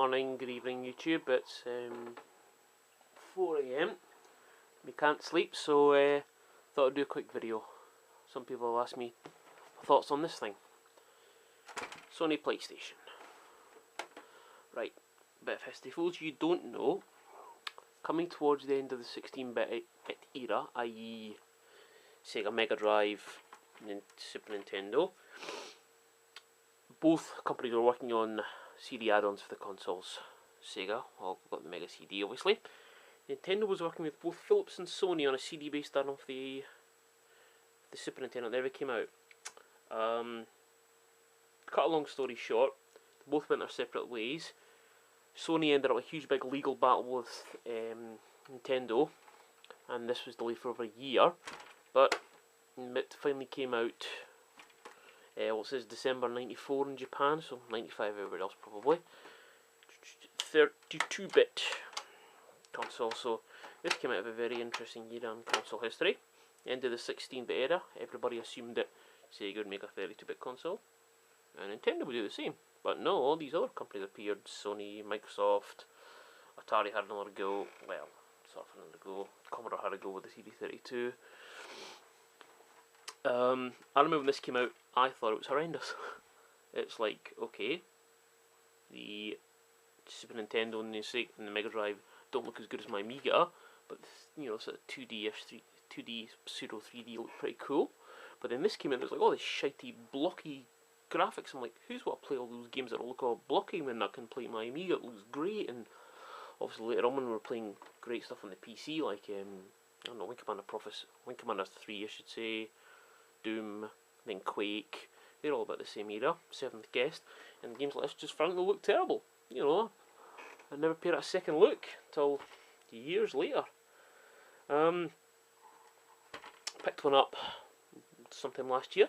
morning, good evening YouTube. It's 4 AM. We can't sleep, so thought I'd do a quick video. Some people have asked me thoughts on this thing. Sony PlayStation. Right, bit of history. For those you don't know, coming towards the end of the 16-bit era, i.e. Sega Mega Drive and Super Nintendo, both companies were working on CD add-ons for the consoles. Sega, well, got the Mega CD obviously. Nintendo was working with both Philips and Sony on a CD based add-on for the Super Nintendo. There it came out. Cut a long story short, both went their separate ways. Sony ended up a huge big legal battle with Nintendo, and this was delayed for over a year, but it finally came out. Well, it says December 94 in Japan, so 95 everywhere else probably. 32-bit console, so this came out of a very interesting era in console history. End of the 16-bit era, everybody assumed that Sega would make a 32-bit console, and Nintendo would do the same. But no, all these other companies appeared. Sony, Microsoft, Atari had another go, well, sort of another go. Commodore had a go with the CD32. I remember when this came out, I thought it was horrendous. It's like, okay, the Super Nintendo and the Mega Drive don't look as good as my Amiga, but you know, sort of 2D-ish, 2D pseudo 3D looked pretty cool. But then this came in, it was like all this shitey, blocky graphics. I'm like, who's got to play all those games that look all blocky when I can play my Amiga? It looks great. And obviously later on when we were playing great stuff on the PC, like I don't know, Wing Commander 3, I should say, Doom, then Quake. They're all about the same era. Seventh Guest, and games like this just frankly look terrible. You know, I never paid it a second look till years later. Picked one up sometime last year.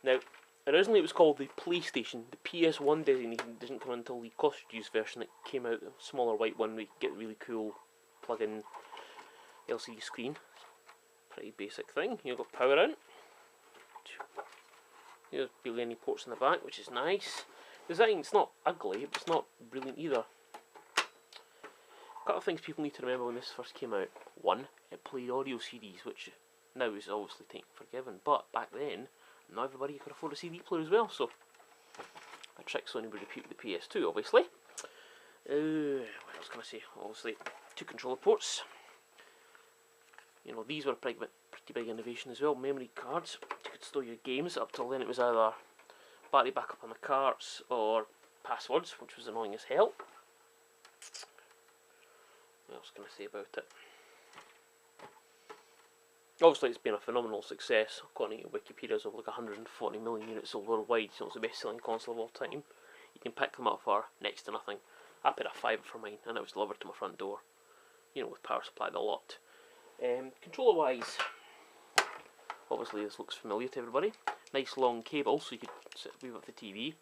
Now, originally it was called the PlayStation. The PS1 designation didn't come until the cost-reduced version that came out, a smaller white one where you get a really cool plug-in LCD screen. Pretty basic thing. You've got power in. There's barely any ports in the back, which is nice. Design, it's not ugly, but it's not brilliant either. A couple of things people need to remember when this first came out. One, it played audio CDs, which now is obviously taken for given, but back then, not everybody could afford a CD player as well, so a trick Sony would repeat with the PS2, obviously. What else can I say? Obviously, 2 controller ports. You know, these were a pretty big innovation as well. Memory cards. You could store your games. Up till then it was either battery backup on the carts or passwords, which was annoying as hell. What else can I say about it? Obviously it's been a phenomenal success. According to Wikipedia, it's over like 140 million units sold worldwide, so it's the best selling console of all time. You can pick them up for next to nothing. I paid a £5 for mine and it was delivered to my front door. You know, with power supply the lot. Controller wise, obviously this looks familiar to everybody. Nice long cable so you could sit with the TV.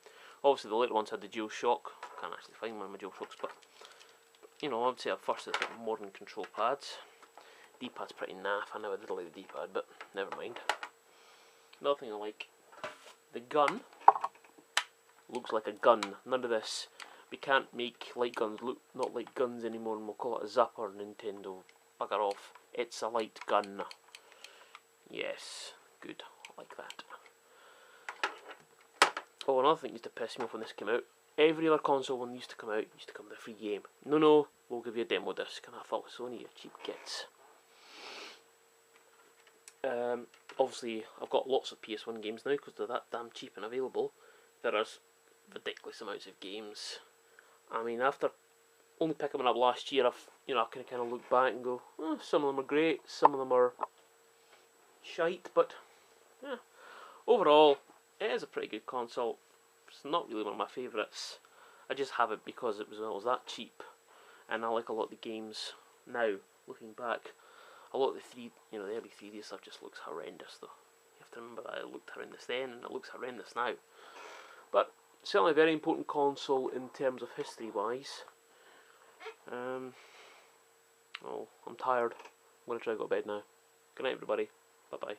Obviously the later ones had the DualShock. Can't actually find one of my DualShocks, but you know, I would say at first it's like modern control pads. D-pad's pretty naff. I never did like the D-pad, but never mind. Another thing I like, the gun looks like a gun. None of this. We can't make light guns look not like guns anymore, and we'll call it a zapper. Nintendo, bugger off. It's a light gun. Yes, good. I like that. Oh, another thing used to piss me off when this came out. Every other console when it used to come out used to come with a free game. No, we'll give you a demo disc. And I thought, Sony, you cheap kids. Obviously, I've got lots of PS1 games now because they're that damn cheap and available. There are ridiculous amounts of games. I mean, after only picking them up last year, I can kind of look back and go, oh, some of them are great, some of them are shite, but yeah, overall, it is a pretty good console. It's not really one of my favourites. I just have it because it was that cheap, and I like a lot of the games now. Looking back, a lot of the the early 3D stuff just looks horrendous. Though you have to remember that it looked horrendous then, and it looks horrendous now. But certainly a very important console in terms of history-wise. Oh, I'm tired. I'm going to try to go to bed now. Good night, everybody. Bye-bye.